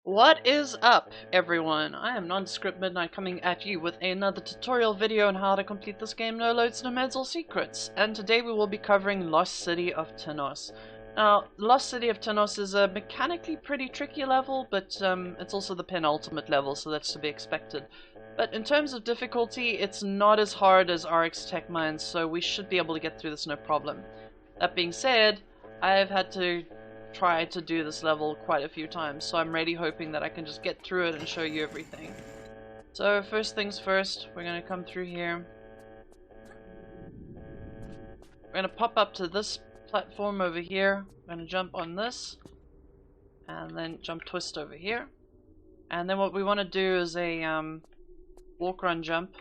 What is up, everyone? I am Nondescript Midnight coming at you with another tutorial video on how to complete this game, no loads, no meds or secrets. And today we will be covering Lost City of Tinnos. Now, Lost City of Tinnos is a mechanically pretty tricky level, but it's also the penultimate level, so that's to be expected. But in terms of difficulty, it's not as hard as RX Tech Mines, so we should be able to get through this no problem. That being said, I've had to try to do this level quite a few times, so I'm really hoping that I can just get through it and show you everything. So first things first, we're going to come through here. We're going to pop up to this platform over here. We're going to jump on this and then jump twist over here. And then what we want to do is a walk, run, jump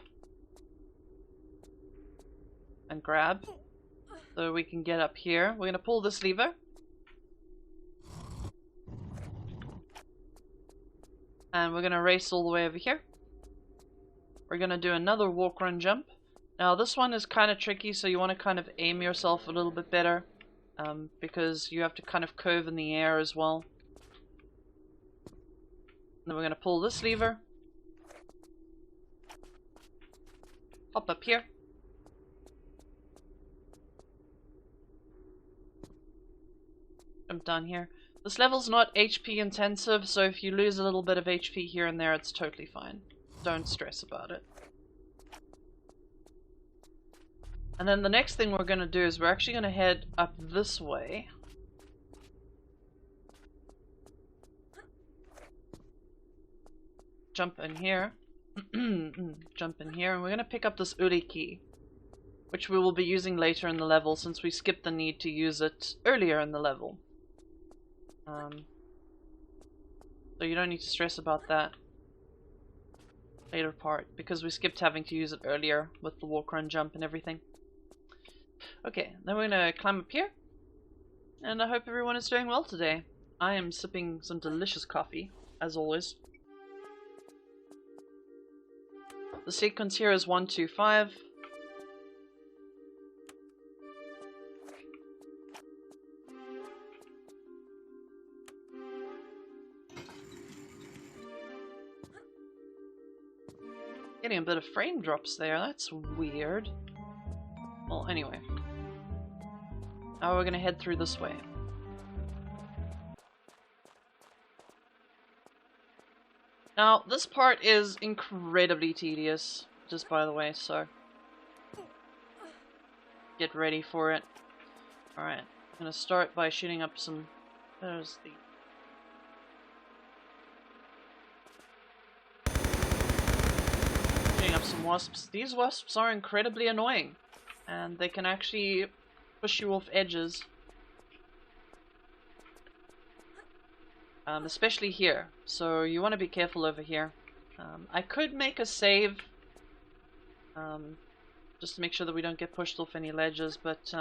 and grab so we can get up here. We're going to pull this lever. And we're going to race all the way over here. We're going to do another walk, run, jump. Now this one is kind of tricky, so you want to kind of aim yourself a little bit better. Because you have to kind of curve in the air as well. And then we're going to pull this lever. Hop up here. Jump down here. This level's not HP intensive, so if you lose a little bit of HP here and there, it's totally fine. Don't stress about it. And then the next thing we're going to do is we're actually going to head up this way. Jump in here. Jump in here, and we're going to pick up this Uri key, which we will be using later in the level since we skipped the need to use it earlier in the level. So you don't need to stress about that later part, because we skipped having to use it earlier with the walk, run, jump and everything. Okay, then we're gonna climb up here, and I hope everyone is doing well today. I am sipping some delicious coffee, as always. The sequence here is 1, 2, 5. Getting a bit of frame drops there, that's weird. Well, anyway. Now we're gonna head through this way. Now, this part is incredibly tedious, just by the way, so get ready for it. Alright, I'm gonna start by shooting up some... There's the... Up some wasps. These wasps are incredibly annoying, and they can actually push you off edges, especially here, so you want to be careful over here. I could make a save just to make sure that we don't get pushed off any ledges, but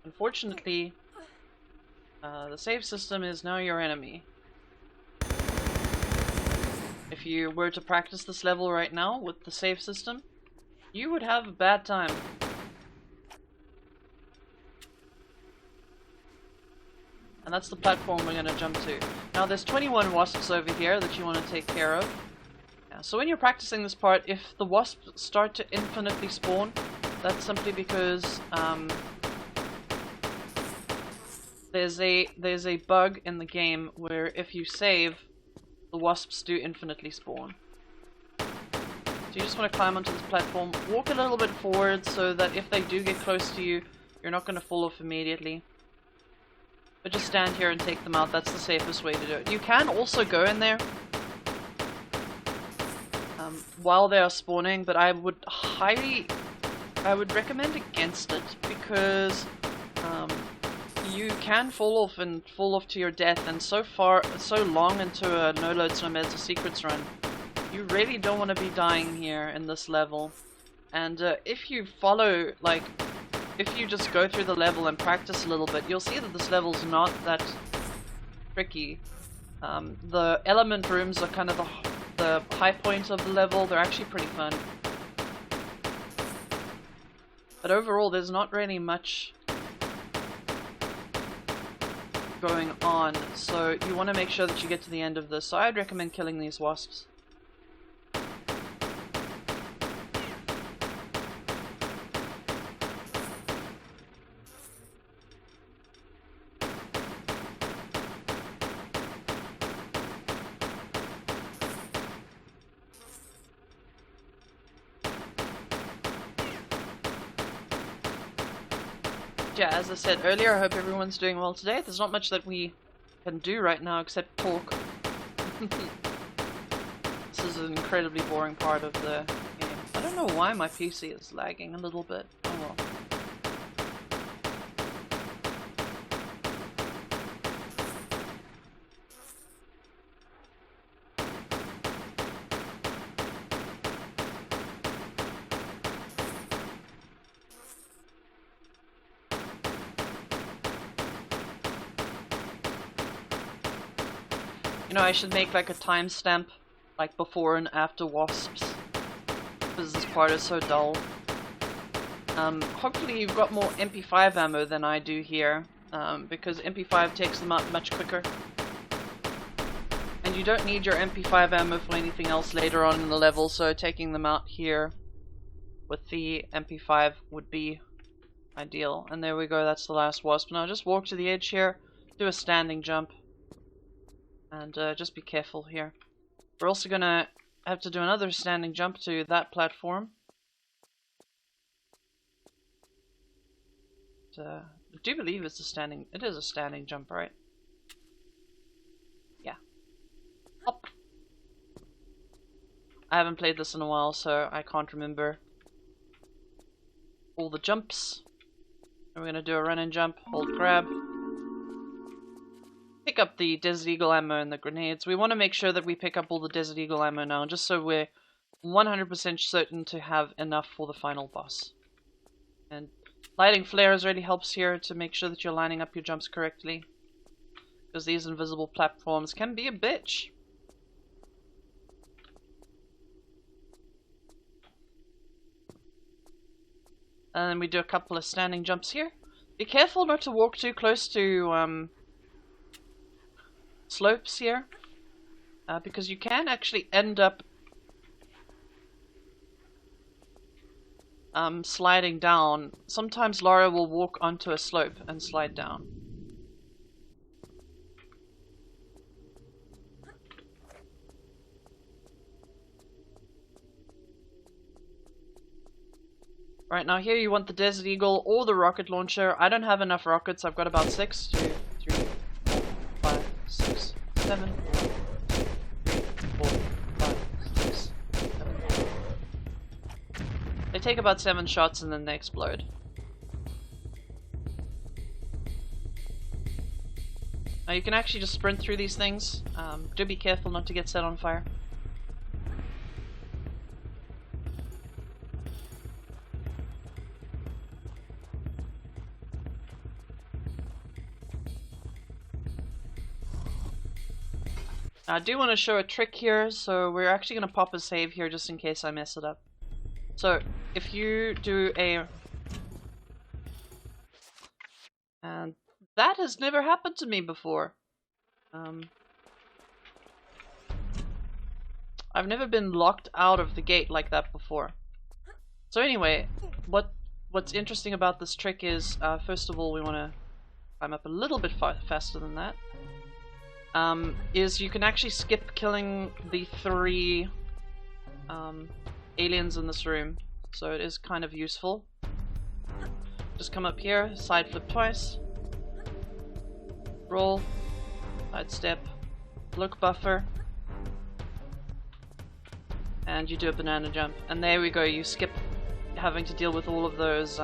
unfortunately the save system is now your enemy. If you were to practice this level right now with the save system, you would have a bad time. And that's the platform we're going to jump to. Now there's 21 wasps over here that you want to take care of. Yeah, so when you're practicing this part, if the wasps start to infinitely spawn, that's simply because there's a bug in the game where if you save, the wasps do infinitely spawn. So you just want to climb onto this platform, walk a little bit forward so that if they do get close to you, you're not going to fall off immediately. But just stand here and take them out, that's the safest way to do it. You can also go in there while they are spawning, but I would recommend against it, because you can fall off to your death, and so long into a no loads, no meds or secrets run, you really don't want to be dying here in this level. And if you follow, like, if you just go through the level and practice a little bit, you'll see that this level's not that tricky. The element rooms are kind of the high point of the level. They're actually pretty fun. But overall, there's not really much going on, so you want to make sure that you get to the end of this. So I'd recommend killing these wasps. Yeah, as I said earlier, I hope everyone's doing well today. There's not much that we can do right now except talk. This is an incredibly boring part of the game. I don't know why my PC is lagging a little bit. Oh well. You know, I should make like a timestamp, like before and after wasps, because this part is so dull. Hopefully you've got more MP5 ammo than I do here, because MP5 takes them out much quicker. And you don't need your MP5 ammo for anything else later on in the level, so taking them out here with the MP5 would be ideal. And there we go, that's the last wasp. Now just walk to the edge here, do a standing jump. And just be careful here. We're also gonna have to do another standing jump to that platform. I do believe it's a standing. It is a standing jump, right? Yeah. Up. I haven't played this in a while, so I can't remember all the jumps. And we're gonna do a run and jump. Hold grab. Pick up the Desert Eagle ammo and the grenades. We want to make sure that we pick up all the Desert Eagle ammo now, just so we're 100% certain to have enough for the final boss. And lighting flares really helps here to make sure that you're lining up your jumps correctly, because these invisible platforms can be a bitch. And then we do a couple of standing jumps here. Be careful not to walk too close to slopes here, because you can actually end up sliding down. Sometimes Lara will walk onto a slope and slide down. Right, now here you want the Desert Eagle or the rocket launcher. I don't have enough rockets. I've got about 6, 2, 3, 4, 5, 6, 7, 4, 5, 6, 7. They take about 7 shots and then they explode. Now you can actually just sprint through these things. Do be careful not to get set on fire. I do want to show a trick here, so we're actually going to pop a save here just in case I mess it up. So, if you do a... And that has never happened to me before. I've never been locked out of the gate like that before. So anyway, what's interesting about this trick is, first of all, we want to climb up a little bit faster than that. Is you can actually skip killing the 3 aliens in this room, so it is kind of useful. Just come up here, side flip twice, roll, side step, look buffer, and you do a banana jump. And there we go, you skip having to deal with all of those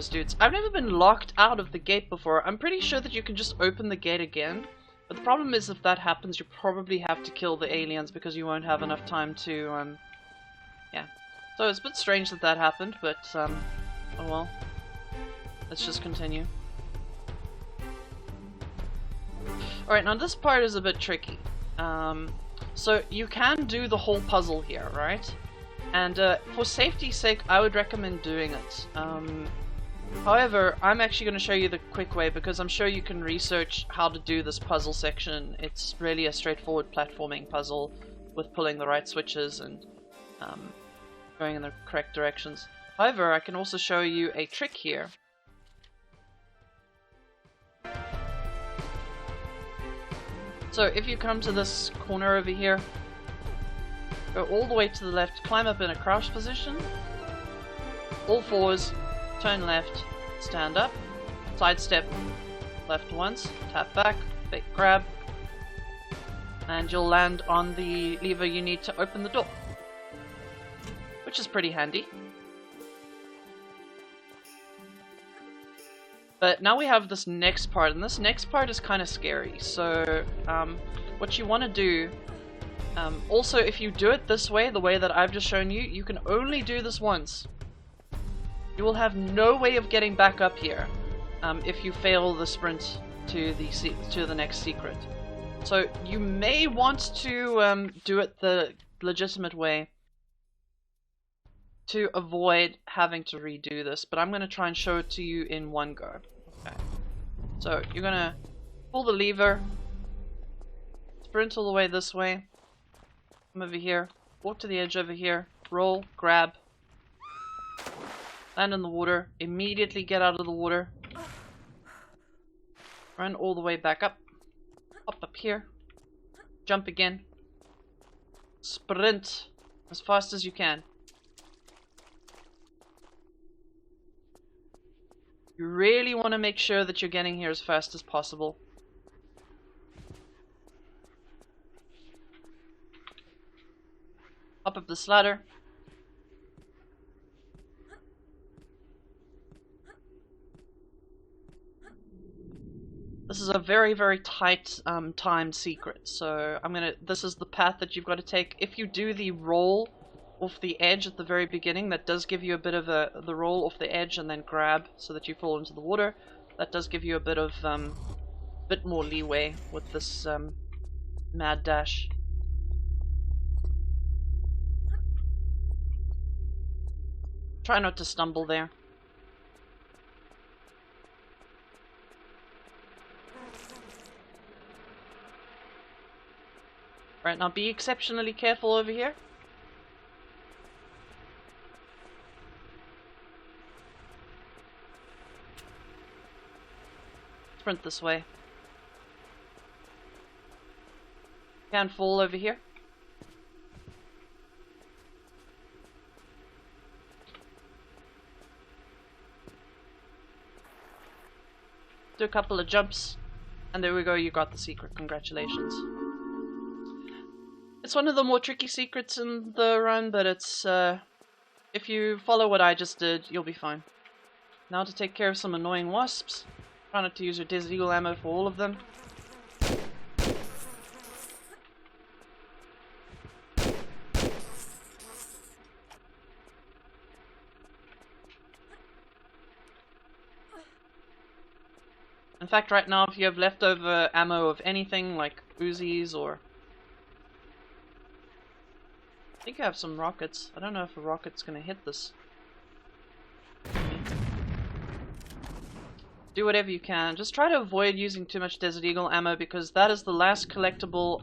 dudes. I've never been locked out of the gate before. I'm pretty sure that you can just open the gate again, but the problem is if that happens you probably have to kill the aliens because you won't have enough time to yeah. So it's a bit strange that that happened, but oh well. Let's just continue. Alright, now this part is a bit tricky. So you can do the whole puzzle here, right? And for safety's sake, I would recommend doing it. However, I'm actually going to show you the quick way because I'm sure you can research how to do this puzzle section. It's really a straightforward platforming puzzle with pulling the right switches and going in the correct directions. However, I can also show you a trick here. So if you come to this corner over here, go all the way to the left, climb up in a crouch position, all fours, turn left, stand up, sidestep left once, tap back, big grab, and you'll land on the lever you need to open the door, which is pretty handy. But now we have this next part, and this next part is kind of scary. So what you want to do, also if you do it this way, the way that I've just shown you, you can only do this once. You will have no way of getting back up here if you fail the sprint to the next secret. So you may want to do it the legitimate way to avoid having to redo this, but I'm going to try and show it to you in one go. Okay. So you're going to pull the lever, sprint all the way this way, come over here, walk to the edge over here, roll, grab, land in the water, immediately get out of the water, run all the way back up, hop up here, jump again, sprint as fast as you can. You really want to make sure that you're getting here as fast as possible. Hop up this ladder. This is a very, very tight timed secret, so this is the path that you've got to take. If you do the roll off the edge at the very beginning, that does give you a bit of the roll off the edge and then grab so that you fall into the water. That does give you a bit of bit more leeway with this mad dash. Try not to stumble there. Right, now be exceptionally careful over here. Sprint this way. Can fall over here. Do a couple of jumps, and there we go, you got the secret. Congratulations. It's one of the more tricky secrets in the run, but it's if you follow what I just did, you'll be fine. Now to take care of some annoying wasps. Try not to use your Desert Eagle ammo for all of them. In fact, right now, if you have leftover ammo of anything, like Uzis or... I think I have some rockets. I don't know if a rocket's gonna hit this. Do whatever you can. Just try to avoid using too much Desert Eagle ammo because that is the last collectible.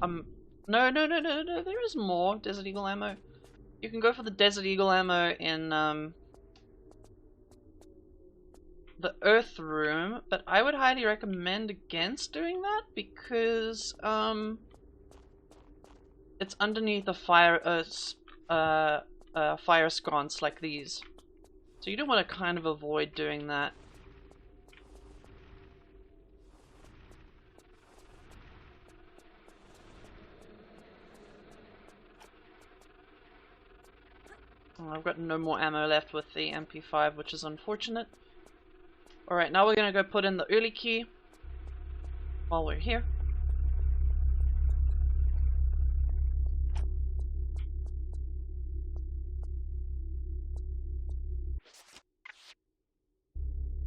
No, there is more Desert Eagle ammo. You can go for the Desert Eagle ammo in the Earth Room, but I would highly recommend against doing that because it's underneath a fire sconce like these. So you don't want to kind of avoid doing that. I've got no more ammo left with the MP5, which is unfortunate. Alright, now we're going to go put in the early key while we're here.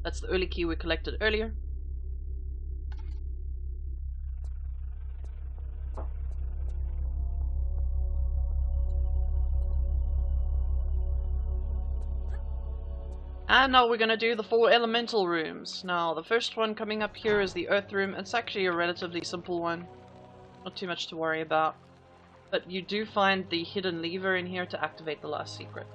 That's the early key we collected earlier. And now we're gonna do the 4 elemental rooms. Now, the first one coming up here is the earth room. It's actually a relatively simple one. Not too much to worry about. But you do find the hidden lever in here to activate the last secret.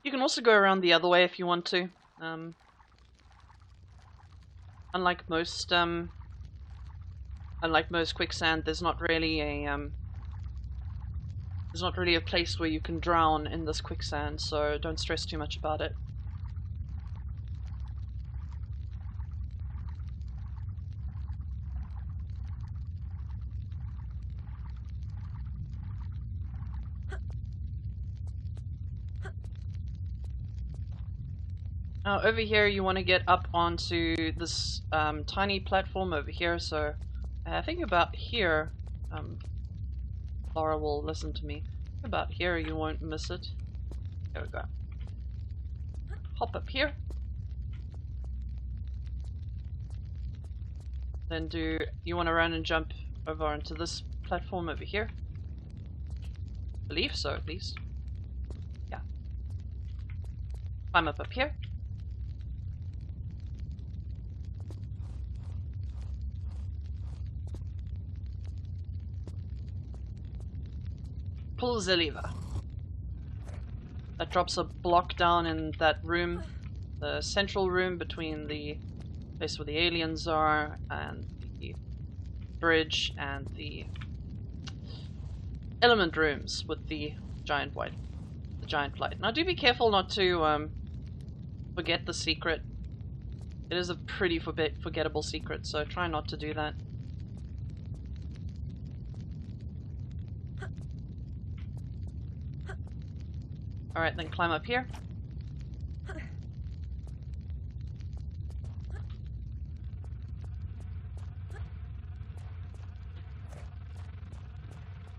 You can also go around the other way if you want to. Unlike most quicksand, there's not really a place where you can drown in this quicksand, so don't stress too much about it. Now over here you want to get up onto this tiny platform over here, so I think about here, Laura will listen to me. About here you won't miss it. There we go. Hop up here. Then you want to run and jump over onto this platform over here. Believe so, at least. Yeah. Climb up here. Pull the lever. That drops a block down in that room, the central room between the place where the aliens are and the bridge and the element rooms with the giant light. Now do be careful not to forget the secret. It is a pretty forgettable secret, so try not to do that. Alright, then climb up here.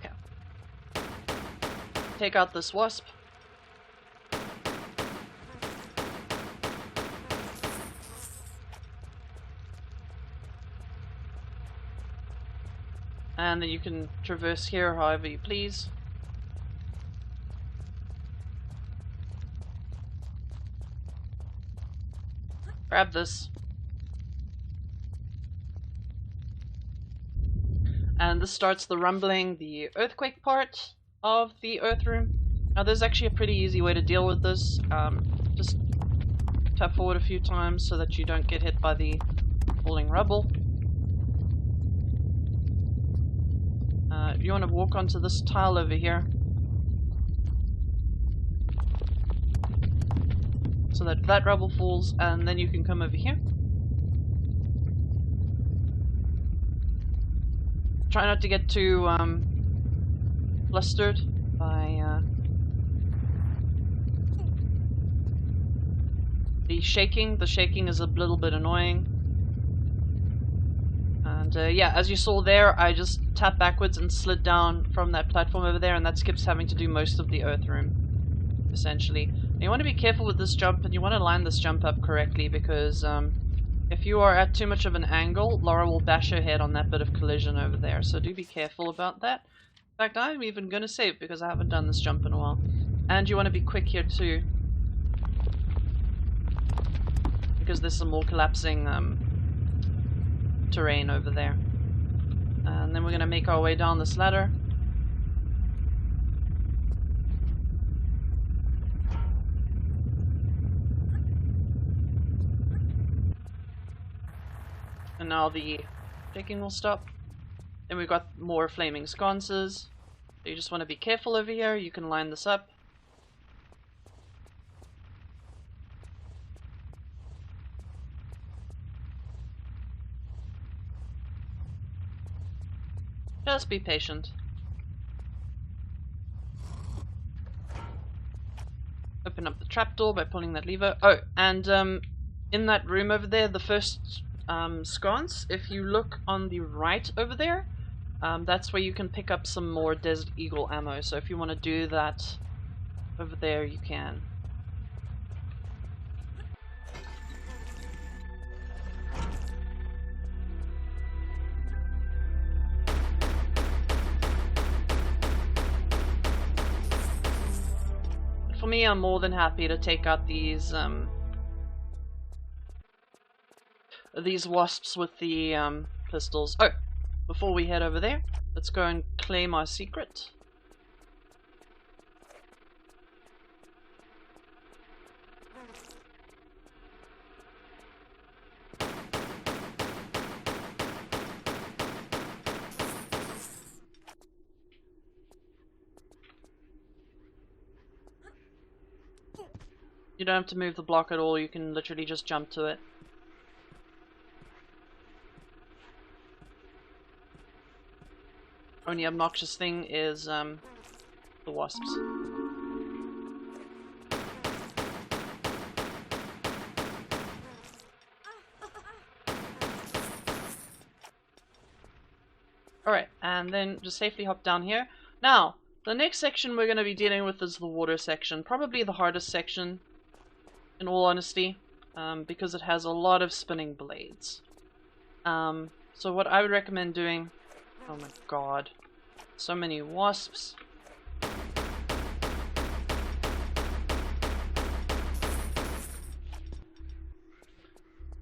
Okay. Take out this wasp. And then you can traverse here however you please. Grab this. And this starts the rumbling, the earthquake part of the earth room. Now there's actually a pretty easy way to deal with this. Just tap forward a few times so that you don't get hit by the falling rubble. You want to walk onto this tile over here. So that rubble falls, and then you can come over here. Try not to get too flustered by the shaking. The shaking is a little bit annoying. And yeah, as you saw there, I just tapped backwards and slid down from that platform over there, and that skips having to do most of the earth room, essentially. You want to be careful with this jump, and you want to line this jump up correctly, because if you are at too much of an angle, Laura will bash her head on that bit of collision over there, so do be careful about that. In fact, I'm even going to save because I haven't done this jump in a while. And you want to be quick here too, because there's some more collapsing terrain over there. And then we're going to make our way down this ladder. And now the shaking will stop. Then we've got more flaming sconces. So you just want to be careful over here. You can line this up. Just be patient. Open up the trapdoor by pulling that lever. Oh, and in that room over there, the first sconce. If you look on the right over there, that's where you can pick up some more Desert Eagle ammo. So if you want to do that over there, you can. For me, I'm more than happy to take out these wasps with the pistols. Oh, before we head over there, let's go and claim our secret. You don't have to move the block at all, you can literally just jump to it. Only obnoxious thing is the wasps. Alright, and then just safely hop down here. Now, the next section we're going to be dealing with is the water section. Probably the hardest section, in all honesty, because it has a lot of spinning blades. So what I would recommend doing... Oh my god. So many wasps.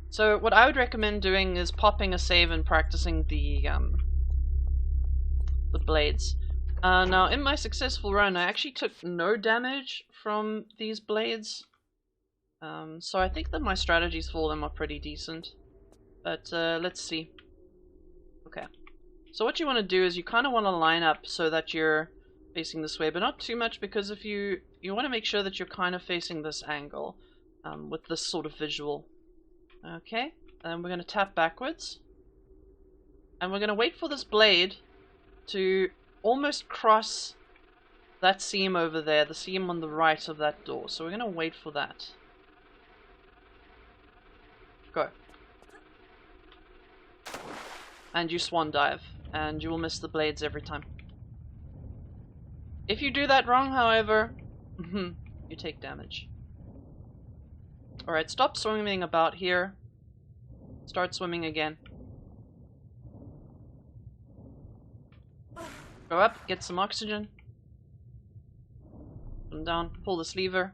So what I would recommend doing is popping a save and practicing the blades. Now in my successful run I actually took no damage from these blades. So I think that my strategies for them are pretty decent. But let's see. Okay. So what you want to do is you kind of want to line up so that you're facing this way, but not too much, because if you want to make sure that you're kind of facing this angle with this sort of visual. Okay, and we're going to tap backwards. And we're going to wait for this blade to almost cross that seam over there, the seam on the right of that door. So we're going to wait for that. Go. And you swan dive, and you will miss the blades every time. If you do that wrong, however, you take damage. Alright, stop swimming about here. Start swimming again. Go up, get some oxygen. Come down, pull this lever.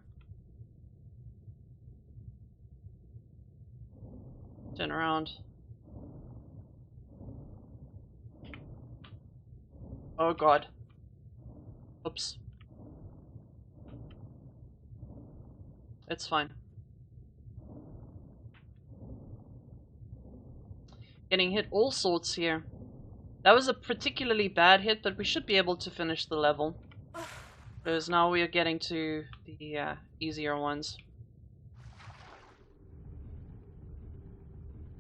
Turn around. Oh god. Oops. It's fine. Getting hit all sorts here. That was a particularly bad hit, but we should be able to finish the level. Because now we are getting to the easier ones.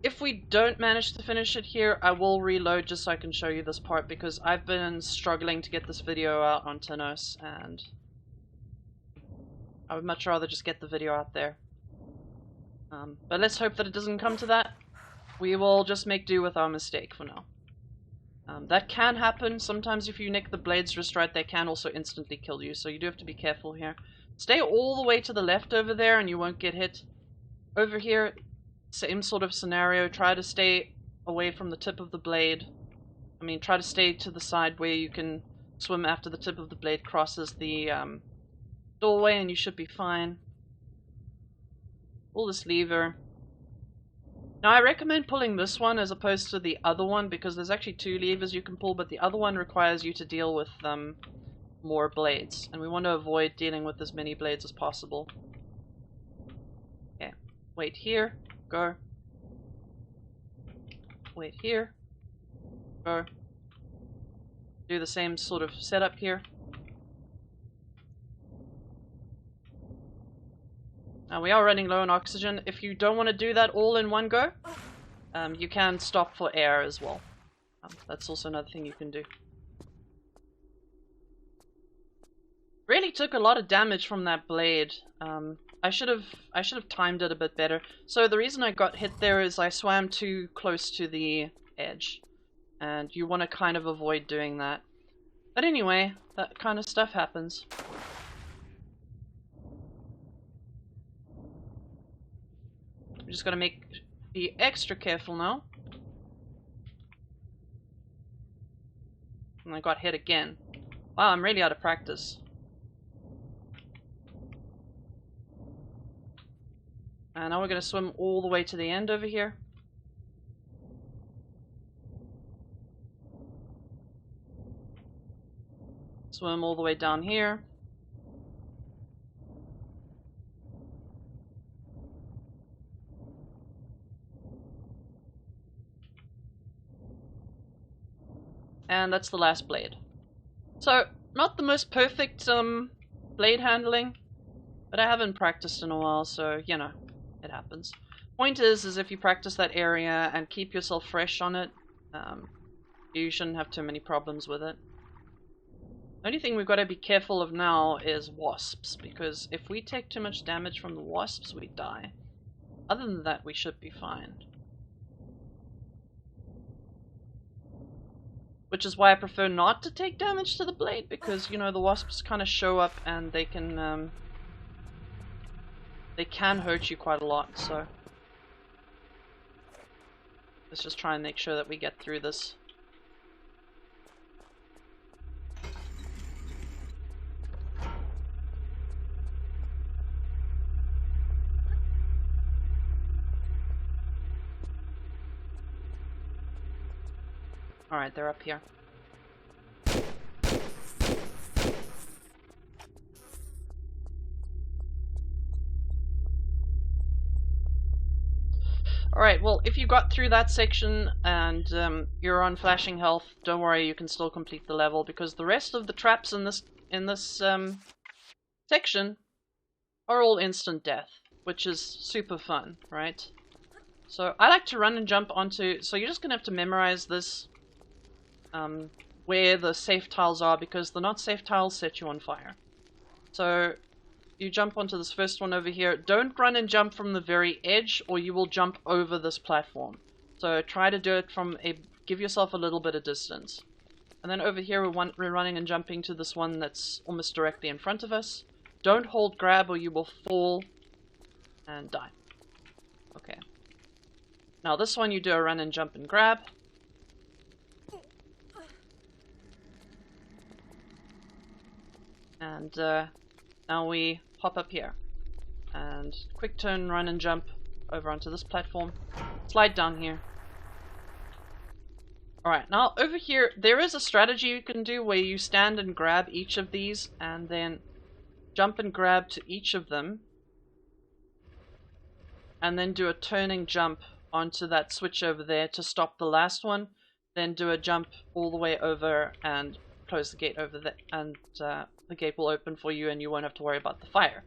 If we don't manage to finish it here, I will reload just so I can show you this part, because I've been struggling to get this video out on Tinnos, and I would much rather just get the video out there. But let's hope that it doesn't come to that. We will just make do with our mistake for now. That can happen. Sometimes if you nick the blades just right, they can also instantly kill you, so you do have to be careful here. Stay all the way to the left over there and you won't get hit. Over here, same sort of scenario. Try to stay away from the tip of the blade. I mean, try to stay to the side where you can swim after the tip of the blade crosses the doorway, and you should be fine. Pull this lever. Now I recommend pulling this one as opposed to the other one, because there's actually two levers you can pull, but the other one requires you to deal with more blades, and we want to avoid dealing with as many blades as possible. Okay, wait here, go. Wait here, go. Do the same sort of setup here. Now we are running low on oxygen. If you don't want to do that all in one go, you can stop for air as well. That's also another thing you can do. Really took a lot of damage from that blade. I should have timed it a bit better. So the reason I got hit there is I swam too close to the edge, and you want to kind of avoid doing that. But anyway, that kind of stuff happens. We just gotta be extra careful now. And I got hit again. Wow, I'm really out of practice. And now we're gonna swim all the way to the end over here. Swim all the way down here. And that's the last blade. So, not the most perfect blade handling, but I haven't practiced in a while, so, you know, it happens. Point is if you practice that area and keep yourself fresh on it, you shouldn't have too many problems with it. The only thing we've got to be careful of now is wasps, because if we take too much damage from the wasps, we die. Other than that, we should be fine. Which is why I prefer not to take damage to the blade, because, you know, the wasps kind of show up and they can hurt you quite a lot, so let's just try and make sure that we get through this. Alright, they're up here. Alright, well, if you got through that section and you're on flashing health, don't worry, you can still complete the level, because the rest of the traps in this section are all instant death, which is super fun, right? So I like to run and jump onto, so you're just going to have to memorize this, where the safe tiles are, because the not safe tiles set you on fire. So you jump onto this first one over here. Don't run and jump from the very edge, or you will jump over this platform. So try to do it from give yourself a little bit of distance. And then over here we're running and jumping to this one that's almost directly in front of us. Don't hold grab or you will fall and die. Okay. Now this one you do a run and jump and grab. And now we hop up here. And quick turn, run and jump over onto this platform. Slide down here. Alright, now over here, there is a strategy you can do where you stand and grab each of these and then jump and grab to each of them. And then do a turning jump onto that switch over there to stop the last one. Then do a jump all the way over and close the gate over there, and the gate will open for you and you won't have to worry about the fire.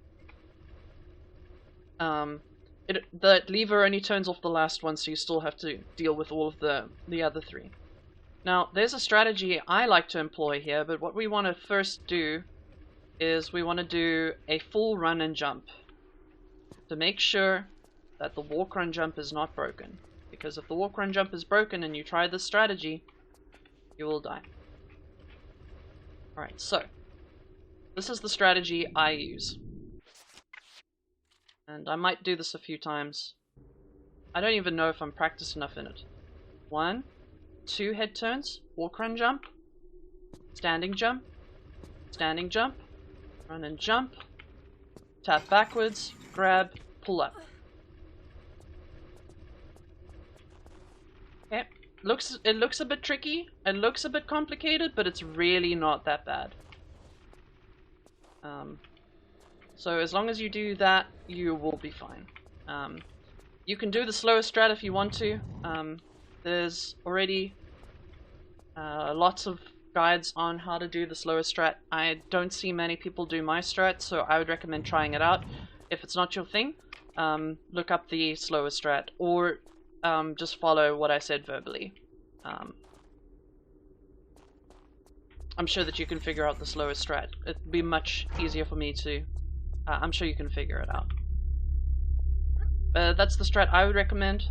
The lever only turns off the last one, so you still have to deal with all of the other three. Now, there's a strategy I like to employ here, but what we want to first do is we want to do a full run and jump to make sure that the walk run jump is not broken. Because if the walk run jump is broken and you try this strategy, you will die. Alright, so this is the strategy I use. And I might do this a few times. I don't even know if I'm practiced enough in it. 1, 2 head turns, walk run jump, standing jump, run and jump, tap backwards, grab, pull up. Okay, it looks a bit tricky, it looks a bit complicated, but it's really not that bad. So as long as you do that, you will be fine. You can do the slower strat if you want to. There's already lots of guides on how to do the slower strat. I don't see many people do my strat, so I would recommend trying it out. If it's not your thing, look up the slower strat, or just follow what I said verbally. I'm sure that you can figure out the slower strat. It'd be much easier for me to... I'm sure you can figure it out. That's the strat I would recommend.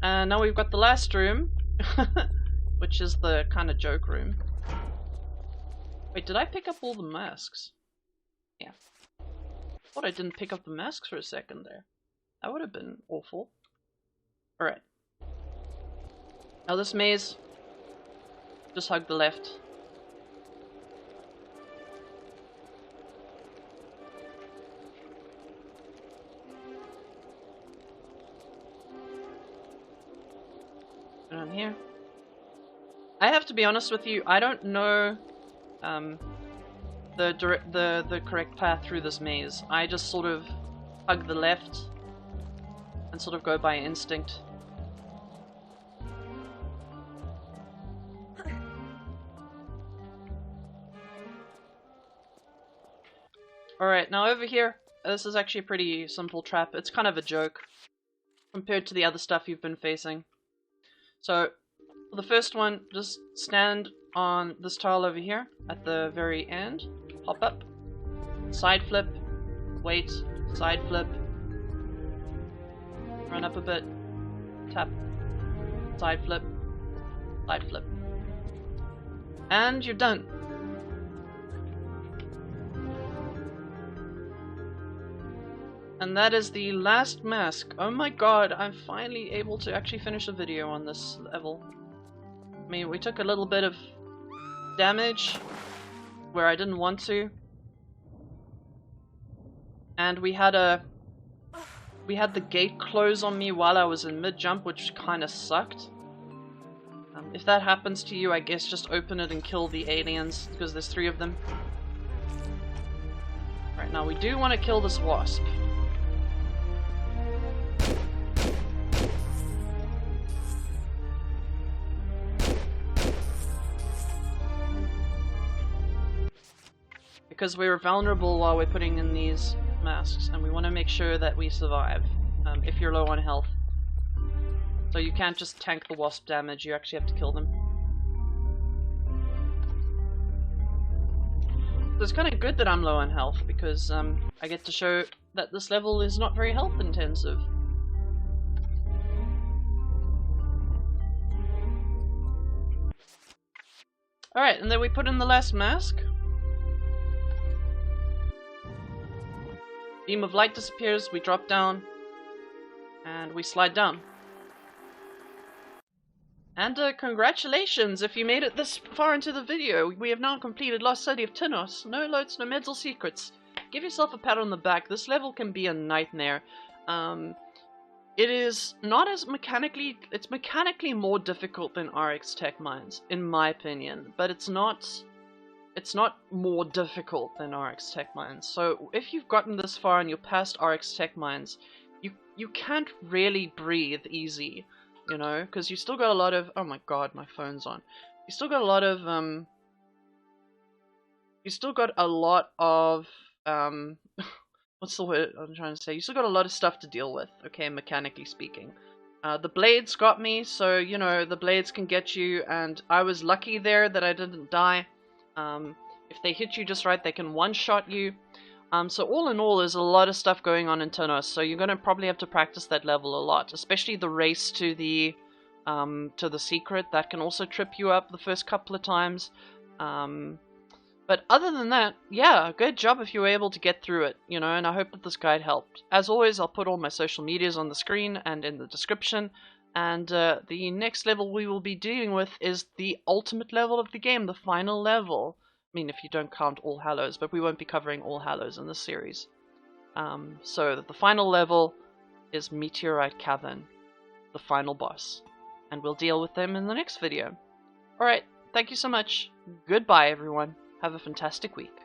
Now we've got the last room, which is the kind of joke room. Wait, did I pick up all the masks? Yeah. Thought I didn't pick up the masks for a second there. That would have been awful. Alright. Now this maze, just hug the left. Around here. I have to be honest with you, I don't know the correct path through this maze. I just sort of hug the left and sort of go by instinct. Alright, now over here, this is actually a pretty simple trap. It's kind of a joke compared to the other stuff you've been facing. So, for the first one, just stand on this tile over here at the very end, hop up, side flip, wait, side flip, run up a bit, tap, side flip, and you're done. And that is the last mask. Oh my god, I'm finally able to actually finish a video on this level. I mean, we took a little bit of damage where I didn't want to. And we had the gate close on me while I was in mid-jump, which kinda sucked. If that happens to you, I guess just open it and kill the aliens, because there's 3 of them. Right, now we do want to kill this wasp. Because we're vulnerable while we're putting in these masks, and we want to make sure that we survive, if you're low on health. So you can't just tank the wasp damage, you actually have to kill them. So it's kind of good that I'm low on health, because I get to show that this level is not very health intensive. Alright, and then we put in the last mask. Beam of light disappears, we drop down, and we slide down. And congratulations if you made it this far into the video. We have now completed Lost City of Tinnos. No loads, no meds or secrets. Give yourself a pat on the back. This level can be a nightmare. It is not as it's mechanically more difficult than RX Tech Mines, in my opinion, but it's not more difficult than RX Tech Mines. So if you've gotten this far and you're past RX Tech Mines, you can't really breathe easy, you know, because you still got a lot of... Oh my god, my phone's on. You still got a lot of what's the word I'm trying to say? You still got a lot of stuff to deal with, okay, mechanically speaking. The blades got me, so, you know, the blades can get you, and I was lucky there that I didn't die. If they hit you just right, they can one-shot you. So all in all, there's a lot of stuff going on in Tinnos, so you're going to probably have to practice that level a lot, especially the race to the secret. That can also trip you up the first couple of times. But other than that, yeah, good job if you were able to get through it, you know, and I hope that this guide helped. As always, I'll put all my social medias on the screen and in the description. And the next level we will be dealing with is the ultimate level of the game, the final level. I mean, if you don't count All Hallows, but we won't be covering All Hallows in this series. So the final level is Meteorite Cavern, the final boss. And we'll deal with them in the next video. Alright, thank you so much. Goodbye, everyone. Have a fantastic week.